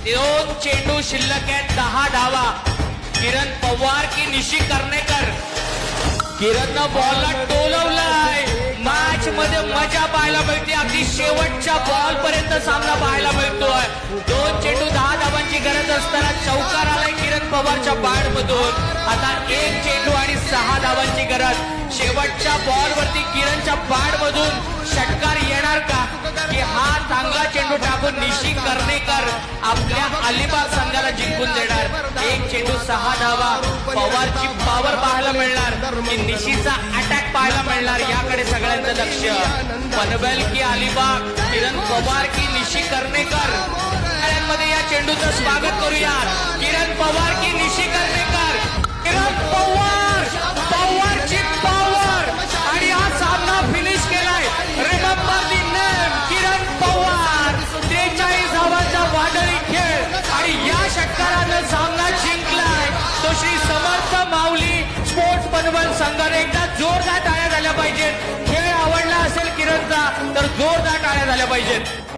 दोन चेंडू शिल्लक आहेत, 10 धावा. किरण पवार की निशी कर्णेकर. किरणनं बॉलला टोलवलाय. मॅच मध्ये मजा पाहायला मिळते. अगदी शेवटच्या बॉल पर्यंत सामना पाहायला मिळतोय. 2 चेंडू 10 धावांची गरज असताना चौकार आलाय किरण पवारच्या बॅट मधून. आता 1 चेंडू आणि 6 धावांची गरज. शेवटच्या बॉल वरती किरणच्या बॅट मधून षटकार येणार का, की हा चांगला चेंडू टाकून निशी कर्णेकर आपल्या अलिबाग संघाला जिंकून देणार. 1 चेंडू 6 धावा. पवारची पॉवर पाहायला मिळणार की निशीचा अटॅक पाहायला मिळणार, याकडे सगळ्यांचं लक्ष. पनवेल की अलिबाग, किरण पवार की निशी कर्णेकर, मध्ये या चेंडूचं स्वागत करूया. किरण पवार की निशी कर्णेकर. किरण पवार, पवारची पॉवर आणि हा सामना फिनिश केलाय. रिमेंबर दी नेम किरण पवार. 43 धावांचा वादळी खेळ आणि या षटकारानं सामना जिंकलाय तो श्री समर्थ माऊली स्पोर्ट्स पनवेल संघाने. एकदा जोरदार टाळ्या झाल्या पाहिजेत. खेळ आवडला असेल किरणचा तर जोरदार टाळ्या झाल्या पाहिजेत.